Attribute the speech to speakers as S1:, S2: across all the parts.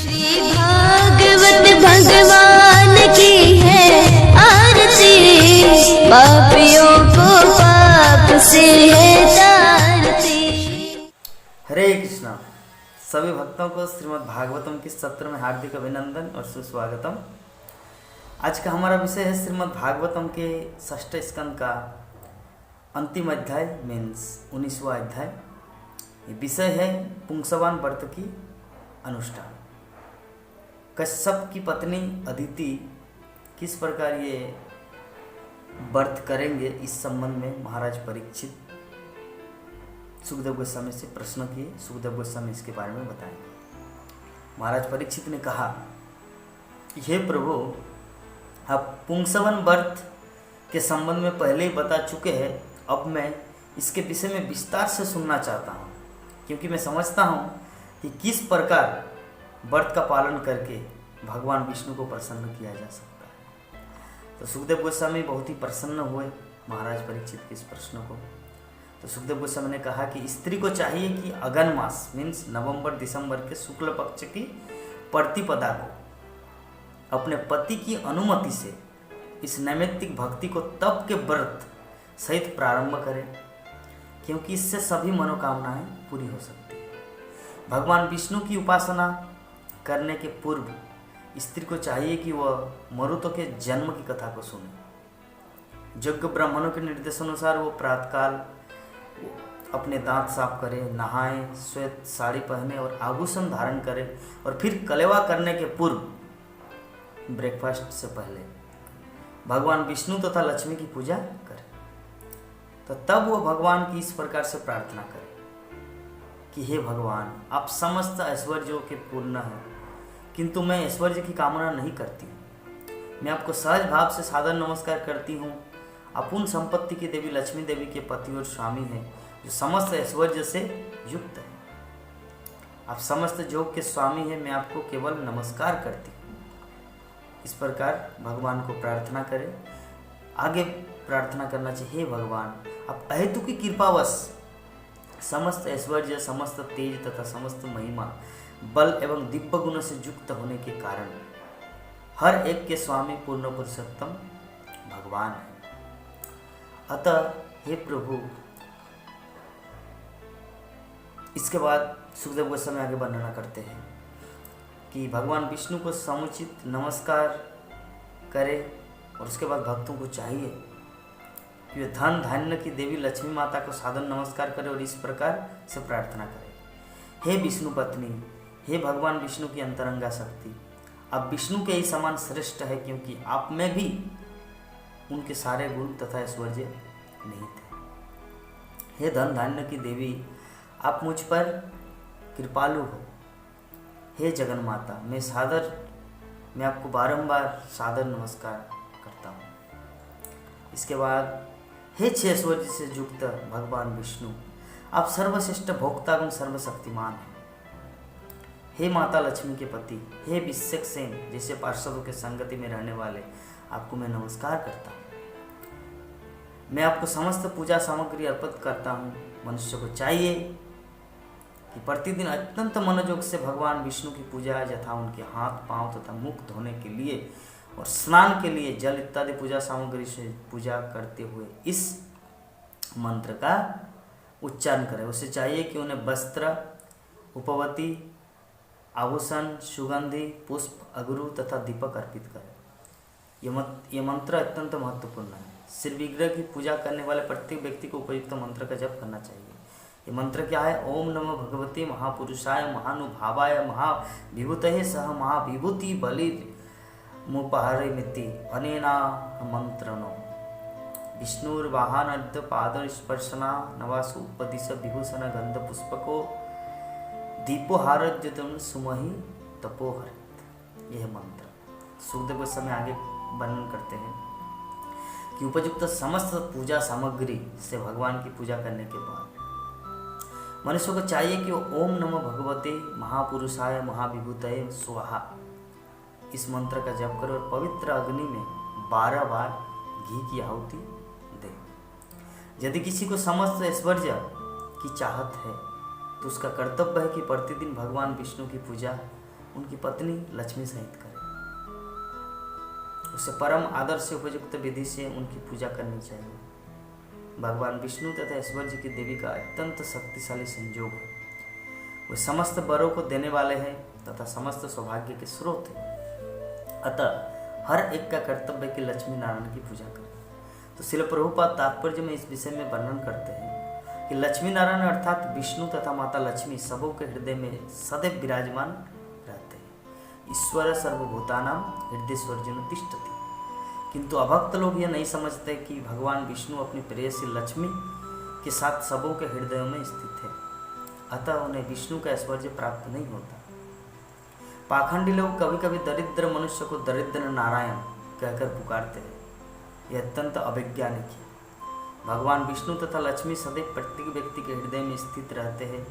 S1: श्री भागवत भगवान की है आरती, पापियों को पाप से है तारती।
S2: हरे कृष्णा। सभी भक्तों को श्रीमद् भागवतम के सत्र में हार्दिक अभिनंदन और सुस्वागतम। आज का हमारा विषय है श्रीमद् भागवतम के षष्ठ स्कंद का अंतिम अध्याय मीन्स 19वां अध्याय। ये विषय है पुंसवान व्रत की अनुष्ठान। कश्यप की पत्नी अदिति किस प्रकार ये व्रत करेंगे, इस संबंध में महाराज परीक्षित सुखदेव गोस्वामी से प्रश्न किए। सुखदेव गोस्वामी इसके बारे में बताएंगे। महाराज परीक्षित ने कहा कि हे प्रभु, आप पुंसवन व्रत के संबंध में पहले ही बता चुके हैं। अब मैं इसके विषय में विस्तार से सुनना चाहता हूँ, क्योंकि मैं समझता हूँ कि किस प्रकार व्रत का पालन करके भगवान विष्णु को प्रसन्न किया जा सकता है। तो सुखदेव गोस्वामी बहुत ही प्रसन्न हुए महाराज परीक्षित के इस प्रश्न को। तो सुखदेव गोस्वामी ने कहा कि स्त्री को चाहिए कि अगन मास मीन्स नवंबर दिसंबर के शुक्ल पक्ष की प्रतिपदा को अपने पति की अनुमति से इस नैमित्तिक भक्ति को तप के व्रत सहित प्रारंभ करें, क्योंकि इससे सभी मनोकामनाएं पूरी हो सकती है। भगवान विष्णु की उपासना करने के पूर्व स्त्री को चाहिए कि वह मरुतों के जन्म की कथा को सुने। यज्ञ ब्राह्मणों के निर्देशानुसार वो प्रातःकाल अपने दांत साफ करे, नहाए, श्वेत साड़ी पहने और आभूषण धारण करे, और फिर कलेवा करने के पूर्व ब्रेकफास्ट से पहले भगवान विष्णु तथा लक्ष्मी की पूजा करे। तो तब वो भगवान की इस प्रकार से प्रार्थना करे कि हे भगवान, आप समस्त ऐश्वर्यों के पूर्ण हैं, किंतु मैं ऐश्वर्य की कामना नहीं करती। मैं आपको सहज भाव से सादर नमस्कार करती हूँ। अपूर्ण संपत्ति की देवी लक्ष्मी देवी के पति और स्वामी हैं, जो समस्त ऐश्वर्य से युक्त है। आप समस्त जोग के स्वामी हैं, मैं आपको केवल नमस्कार करती हूँ। इस प्रकार भगवान को प्रार्थना करें। आगे प्रार्थना करना चाहिए, हे भगवान, आप अहेतु की कृपावश समस्त ऐश्वर्य, समस्त तेज तथा समस्त महिमा, बल एवं दिव्य गुणों से युक्त होने के कारण हर एक के स्वामी पूर्ण पुरुषोत्तम भगवान है। अतः हे प्रभु, इसके बाद सुखदेव गोस्वामी आगे वर्णना करते हैं कि भगवान विष्णु को समुचित नमस्कार करे, और उसके बाद भक्तों को चाहिए कि वे धन धान्य की देवी लक्ष्मी माता को सादर नमस्कार करे और इस प्रकार से प्रार्थना करे, हे विष्णु पत्नी, हे भगवान विष्णु की अंतरंगा शक्ति, आप विष्णु के ही समान श्रेष्ठ है, क्योंकि आप में भी उनके सारे गुण तथा ऐश्वर्य नहीं थे। हे धन धान्य की देवी, आप मुझ पर कृपालु हो। हे जगन माता, मैं आपको बारंबार सादर नमस्कार करता हूँ। इसके बाद हे छह ऐश्वर्य से युक्त भगवान विष्णु, आप सर्वश्रेष्ठ भोक्ता एवं सर्वशक्तिमान हैं। हे माता लक्ष्मी के पति, हे विश्वक सेन जैसे पार्षदों के संगति में रहने वाले, आपको मैं नमस्कार करता हूँ। मैं आपको समस्त पूजा सामग्री अर्पित करता हूँ। मनुष्य को चाहिए कि प्रतिदिन अत्यंत मनोयोग से भगवान विष्णु की पूजा यथा उनके हाथ पांव तथा मुख धोने के लिए और स्नान के लिए जल इत्यादि पूजा सामग्री से पूजा करते हुए इस मंत्र का उच्चारण करें। उसे चाहिए कि उन्हें वस्त्र, उपवती, आभूषण, सुगंधि, पुष्प, अगरू तथा दीपक अर्पित करें। ये मंत्र अत्यंत महत्वपूर्ण है। श्री विग्रह की पूजा करने वाले प्रत्येक व्यक्ति को उपयुक्त मंत्र का जप करना चाहिए। ये मंत्र क्या है? ओम नमो भगवते महापुरुषाय महानुभावाय महाविभूतये सह महाविभूति बलि मुपहरिमिति अनेना मंत्रणो विष्णुर्वाहनर्ध पाद स्पर्शना नवासु उपदिश विभूषण गंध पुष्पको दीपोहारद्युतम सुमहि तपोहरित। यह मंत्र सुखदेव गोस्वामी आगे वर्णन करते हैं कि उपयुक्त समस्त पूजा सामग्री से भगवान की पूजा करने के बाद मनुष्य को चाहिए कि वो ओम नमो भगवते महापुरुषाय महाविभूतये स्वाहा इस मंत्र का जप करे और पवित्र अग्नि में 12 बार घी की आहुति दे। यदि किसी को समस्त ऐश्वर्य की चाहत है तो उसका कर्तव्य है कि प्रतिदिन भगवान विष्णु की पूजा उनकी पत्नी लक्ष्मी सहित करे। उसे परम आदर से उपयुक्त विधि से उनकी पूजा करनी चाहिए। भगवान विष्णु तथा ऐश्वर्य की देवी का अत्यंत शक्तिशाली संयोग है। वे समस्त वरों को देने वाले हैं तथा समस्त सौभाग्य के स्रोत हैं। अतः हर एक का कर्तव्य है कि लक्ष्मी नारायण की पूजा करें। तो श्रील प्रभुपाद तात्पर्य में इस विषय में वर्णन करते हैं कि लक्ष्मी नारायण अर्थात विष्णु तथा माता लक्ष्मी सबों के हृदय में सदैव विराजमान रहते हैं। ईश्वर सर्वभूतानां हृदयेश्वर्जुन तिष्ठति। किंतु अभक्त लोग यह नहीं समझते कि भगवान विष्णु अपनी प्रेयसी लक्ष्मी के साथ सबों के हृदयों में स्थित है, अतः उन्हें विष्णु का ऐश्वर्य प्राप्त नहीं होता। पाखंडी लोग कभी कभी दरिद्र मनुष्य को दरिद्र नारायण कहकर पुकारते हैं। यह अत्यंत अवैज्ञानिक है। भगवान विष्णु तथा लक्ष्मी सदैव प्रत्येक व्यक्ति के हृदय में स्थित रहते हैं,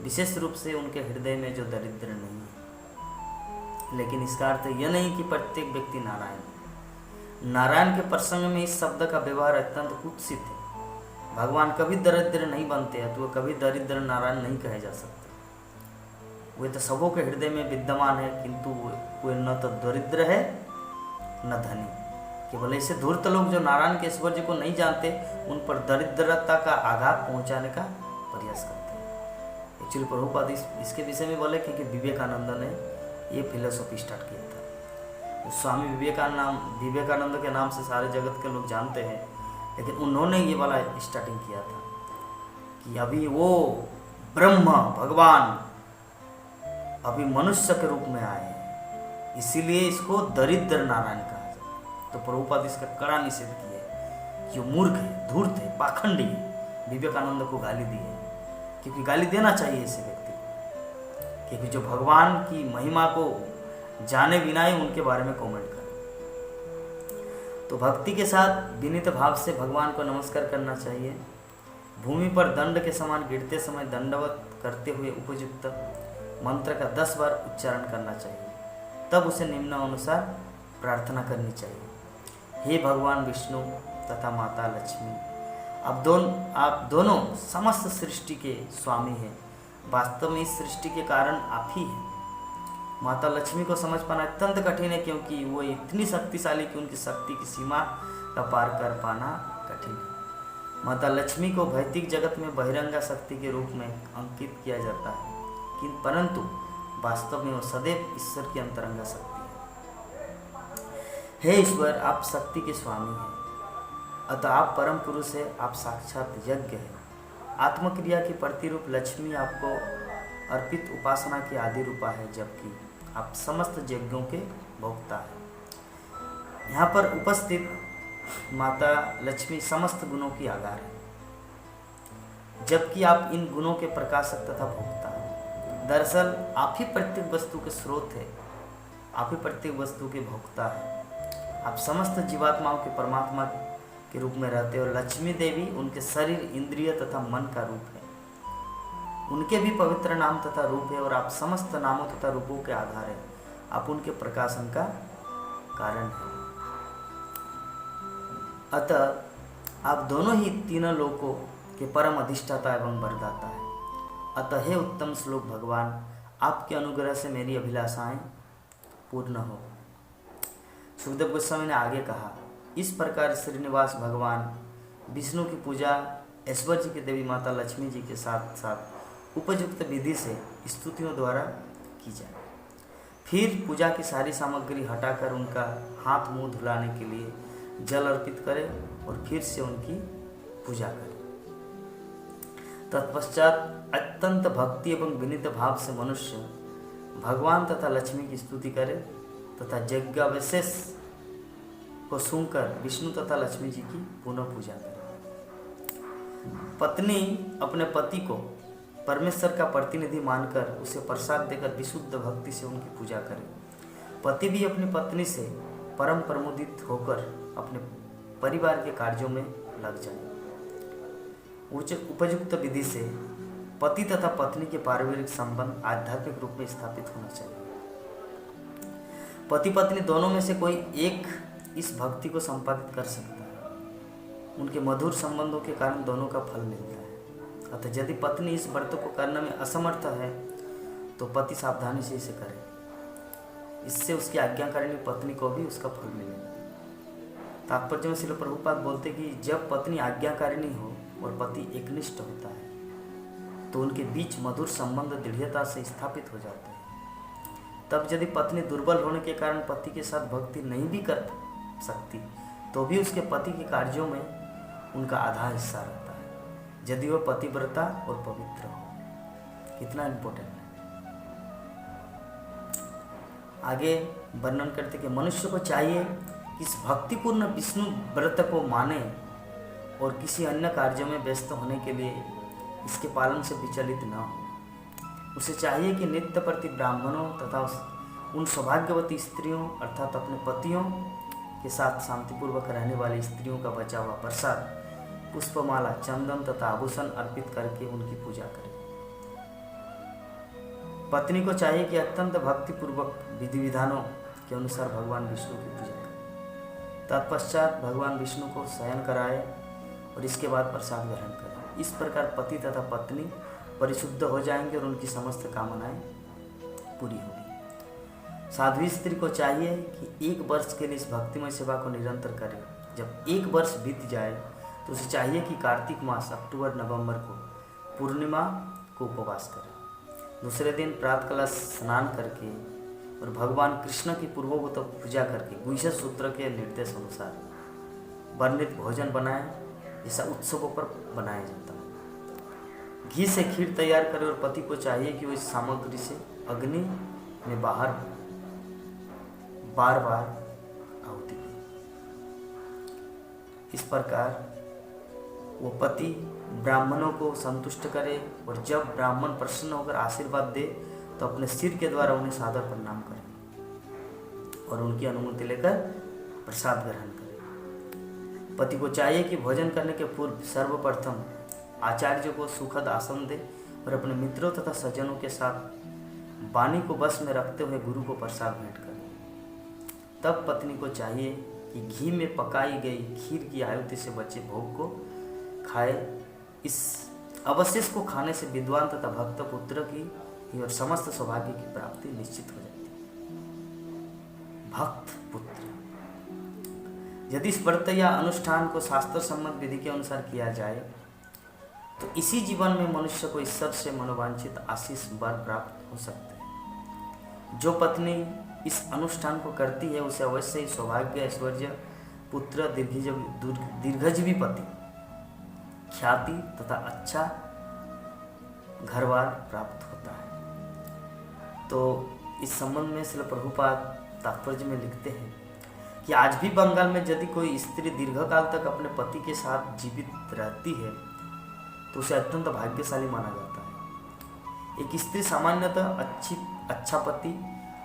S2: विशेष रूप से उनके हृदय में जो दरिद्र नहीं है। लेकिन इसका अर्थ यह नहीं कि प्रत्येक व्यक्ति नारायण। नारायण के प्रसंग में इस शब्द का व्यवहार अत्यंत कुत्सित है। भगवान कभी दरिद्र नहीं बनते, तो वह कभी दरिद्र नारायण नहीं कहे जा सकते। वे तो सबों के हृदय में विद्यमान है, किंतु वे न तो दरिद्र है न धनी। केवल ऐसे धूर्त लोग जो नारायण के ऐश्वर्य को नहीं जानते, उन पर दरिद्रता का आघात पहुंचाने का प्रयास करते हैं। एक्चुअली प्रभुपाद इसके विषय में बोले कि विवेकानंद ने ये फिलोसॉफी स्टार्ट किया था। तो स्वामी विवेकानंद के नाम से सारे जगत के लोग जानते हैं, लेकिन उन्होंने ये वाला स्टार्टिंग किया था कि अभी वो ब्रह्म भगवान अभी मनुष्य के रूप में आए हैं, इसीलिए इसको दरिद्र नारायण कहा जाए। तो प्रभुपाद इसका कड़ा निषेध किया कि वो मूर्ख है, धूर्त है, पाखंडी है। विवेकानंद को गाली दी है, क्योंकि गाली देना चाहिए ऐसे व्यक्ति को, क्योंकि जो भगवान की महिमा को जाने बिना ही उनके बारे में कमेंट करे। तो भक्ति के साथ विनीत भाव से भगवान को नमस्कार करना चाहिए। भूमि पर दंड के समान गिरते समय दंडवत करते हुए उपयुक्त मंत्र का 10 बार उच्चारण करना चाहिए। तब उसे निम्नानुसार प्रार्थना करनी चाहिए। हे भगवान विष्णु तथा माता लक्ष्मी, आप दोनों समस्त सृष्टि के स्वामी हैं। वास्तव में इस सृष्टि के कारण आप ही हैं। माता लक्ष्मी को समझ पाना अत्यंत कठिन है, क्योंकि वो इतनी शक्तिशाली कि उनकी शक्ति की सीमा का पार कर पाना कठिन है। माता लक्ष्मी को भौतिक जगत में बहिरंगा शक्ति के रूप में अंकित किया जाता है, परंतु वास्तव में वो सदैव ईश्वर की अंतरंगा शक्ति है। हे ईश्वर, आप शक्ति के स्वामी हैं, अतः आप परम पुरुष है, आप साक्षात यज्ञ है। आत्मक्रिया की प्रतिरूप लक्ष्मी आपको अर्पित उपासना की आदि रूपा है, जबकि आप समस्त यज्ञों के भोक्ता हैं। यहाँ पर उपस्थित माता लक्ष्मी समस्त गुणों की आधार है, जबकि आप इन गुणों के प्रकाशक तथा भोक्ता हैं। दरअसल आप ही प्रत्येक वस्तु के स्रोत है, आप ही प्रत्येक वस्तु के भोक्ता है। आप समस्त जीवात्माओं के परमात्मा के रूप में रहते हो। लक्ष्मी देवी उनके शरीर, इंद्रिय तथा मन का रूप है। उनके भी पवित्र नाम तथा रूप है, और आप समस्त नामों तथा रूपों के आधार है। आप उनके प्रकाशन का कारण है। अतः आप दोनों ही तीनों लोकों के परम अधिष्ठाता एवं वरदाता है। अतः हे उत्तम श्लोक भगवान, आपके अनुग्रह से मेरी अभिलाषाएं पूर्ण हो। सुखदेव गोस्वामी ने आगे कहा, इस प्रकार श्रीनिवास भगवान विष्णु की पूजा ऐश्वर्य की देवी माता लक्ष्मी जी के साथ साथ उपयुक्त विधि से स्तुतियों द्वारा की जाए। फिर पूजा की सारी सामग्री हटाकर उनका हाथ मुंह धुलाने के लिए जल अर्पित करें और फिर से उनकी पूजा करें। तत्पश्चात अत्यंत भक्ति एवं विनीत भाव से मनुष्य भगवान तथा लक्ष्मी की स्तुति करे तथा यज्ञावशेष को सुनकर विष्णु तथा लक्ष्मी जी की पुनः पूजा करे। पत्नी अपने पति को परमेश्वर का प्रतिनिधि मानकर उसे प्रसाद देकर विशुद्ध भक्ति से उनकी पूजा करे। पति भी अपनी पत्नी से परम प्रमुदित होकर अपने परिवार के कार्यों में लग जाए। उपयुक्त विधि से पति तथा पत्नी के पारिवारिक संबंध आध्यात्मिक रूप में स्थापित होना चाहिए। पति पत्नी दोनों में से कोई एक इस भक्ति को संपादित कर सकता है। उनके मधुर संबंधों के कारण दोनों का फल मिलता है। अतः यदि पत्नी इस व्रत को करने में असमर्थ है तो पति सावधानी से इसे करे। इससे उसकी आज्ञाकारिणी पत्नी को भी उसका फल मिलेगा। तात्पर्य में श्रील प्रभुपाद बोलते कि जब पत्नी आज्ञाकारिणी हो और पति एकनिष्ठ होता है तो उनके बीच मधुर संबंध दृढ़ता से स्थापित हो जाते हैं। तब यदि पत्नी दुर्बल होने के कारण पति के साथ भक्ति नहीं भी कर सकती तो भी उसके पति के कार्यों में उनका आधा हिस्सा रहता है, यदि वह पतिव्रता और पवित्र हो। कितना इम्पोर्टेंट है। आगे वर्णन करते कि मनुष्य को चाहिए कि इस भक्तिपूर्ण विष्णु व्रत को माने और किसी अन्य कार्य में व्यस्त होने के लिए इसके पालन से विचलित न हो। उसे चाहिए कि नित्य प्रति ब्राह्मणों तथा उन सौभाग्यवती स्त्रियों अर्थात अपने पतियों के साथ शांतिपूर्वक रहने वाली स्त्रियों का बचा हुआ प्रसाद, पुष्पमाला, चंदन तथा आभूषण अर्पित करके उनकी पूजा करे। पत्नी को चाहिए कि अत्यंत भक्तिपूर्वक विधि विधानों के अनुसार भगवान विष्णु की पूजा करे। तत्पश्चात भगवान विष्णु को शयन कराए और इसके बाद प्रसाद ग्रहण करें। इस प्रकार पति तथा पत्नी परिशुद्ध हो जाएंगे और उनकी समस्त कामनाएं पूरी होगी। साध्वी स्त्री को चाहिए कि 1 वर्ष के लिए इस भक्तिमय सेवा को निरंतर करे। जब 1 वर्ष बीत जाए तो उसे चाहिए कि कार्तिक मास अक्टूबर नवंबर को पूर्णिमा को उपवास करे। दूसरे दिन प्रातःकाल स्नान करके और भगवान कृष्ण की पूर्वोक्त पूजा करके गुह्य सूत्र के निर्देश अनुसार वर्णित भोजन बनाए, जैसा उत्सवों पर बनाया जाता है। घी से खीर तैयार करे और पति को चाहिए कि वो इस सामग्री से अग्नि में बार बार आहुति दे। इस प्रकार वो पति ब्राह्मणों को संतुष्ट करे और जब ब्राह्मण प्रसन्न होकर आशीर्वाद दे तो अपने सिर के द्वारा उन्हें सादर प्रणाम करे और उनकी अनुमति लेकर प्रसाद ग्रहण करे। पति को चाहिए कि भोजन करने के पूर्व सर्वप्रथम आचार्य को सुखद आसन दे और अपने मित्रों तथा सज्जनों के साथ वाणी को बस में रखते हुए गुरु को प्रसाद भेंट करे। तब पत्नी को चाहिए कि घी में पकाई गई खीर की आहुति से बचे भोग को खाए। इस अवशेष को खाने से विद्वान तथा भक्त पुत्र की और समस्त सौभाग्य की प्राप्ति निश्चित हो जाती है। भक्त पुत्र यदि इस व्रत या अनुष्ठान को शास्त्र सम्मत विधि के अनुसार किया जाए तो इसी जीवन में मनुष्य को ईश्वर से मनोवांछित आशीष वर प्राप्त हो सकते हैं। जो पत्नी इस अनुष्ठान को करती है उसे अवश्य ही सौभाग्य, ऐश्वर्य, पुत्र, दीर्घजीवी पति, ख्याति तथा अच्छा घरवार प्राप्त होता है। तो इस संबंध में श्रील प्रभुपाद तात्पर्य में लिखते हैं कि आज भी बंगाल में यदि कोई स्त्री दीर्घकाल तक अपने पति के साथ जीवित रहती है तो उसे अत्यंत भाग्यशाली माना जाता है। एक स्त्री सामान्यतः अच्छा पति,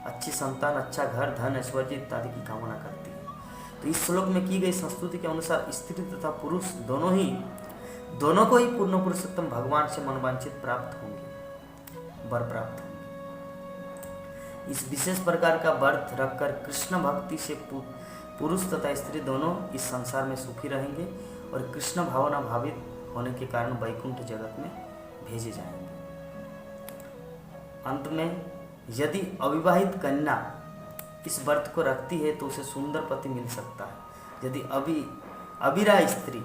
S2: अच्छी संतान, अच्छा घर, धन, ऐश्वर्य इत्यादि की कामना करती है। तो इस श्लोक में की गई संस्तुति के अनुसार स्त्री तथा पुरुष दोनों को ही पूर्ण पुरुषोत्तम भगवान से मनवांछित प्राप्त होंगे, वर प्राप्त होंगे। इस विशेष प्रकार का व्रत रखकर कृष्ण भक्ति से पुरुष तथा स्त्री दोनों इस संसार में सुखी रहेंगे और कृष्ण भावना भावित होने के कारण वैकुंठ जगत में भेजे जाएंगे। अंत में यदि अविवाहित कन्या इस व्रत को रखती है तो उसे सुंदर पति मिल सकता है। यदि अविरा स्त्री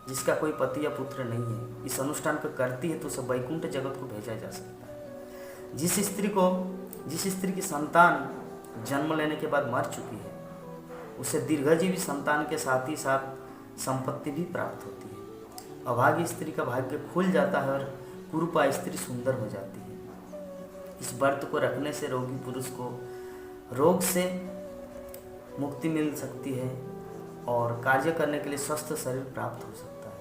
S2: जिसका कोई पति या पुत्र नहीं है इस अनुष्ठान को करती है तो उसे वैकुंठ जगत को भेजा जा सकता है। जिस स्त्री की संतान जन्म लेने के बाद मर चुकी है उसे दीर्घजीवी संतान के साथ ही साथ संपत्ति भी प्राप्त होती है। अभागी स्त्री का भाग्य खुल जाता है और कुरूपा स्त्री सुंदर हो जाती है। इस व्रत को रखने से रोगी पुरुष को रोग से मुक्ति मिल सकती है और कार्य करने के लिए स्वस्थ शरीर प्राप्त हो सकता है।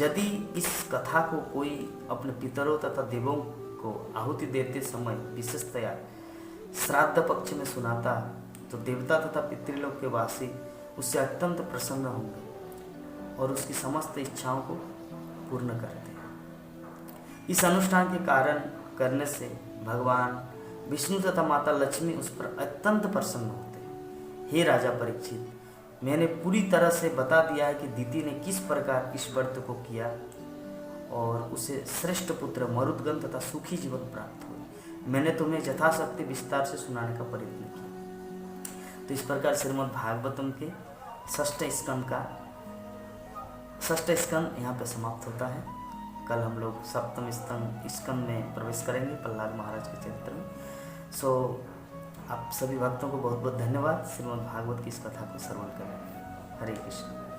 S2: यदि इस कथा को कोई अपने पितरों तथा देवों को आहुति देते समय विशेषतया श्राद्ध पक्ष में सुनाता तो देवता तथा पितृलोक के वासी उससे अत्यंत प्रसन्न होंगे और उसकी समस्त इच्छाओं को पूर्ण करते हैं। इस अनुष्ठान के कारण करने से भगवान विष्णु तथा माता लक्ष्मी उस पर अत्यंत प्रसन्न होते हैं। हे राजा परीक्षित, मैंने पूरी तरह से बता दिया है कि दीति ने किस प्रकार इस व्रत को किया और उसे श्रेष्ठ पुत्र मरुदगण तथा सुखी जीवन प्राप्त हुए। मैंने तुम्हें यथाशक्ति विस्तार से सुनाने का प्रयत्न किया। तो इस प्रकार श्रीमद् भागवतम के षष्ठ स्कंद यहाँ पे समाप्त होता है। कल हम लोग सप्तम स्कंद में प्रवेश करेंगे प्रहलाद महाराज के चरित्र में। सो आप सभी भक्तों को बहुत बहुत धन्यवाद श्रीमद् भागवत की इस कथा को श्रवण करने। हरे कृष्ण।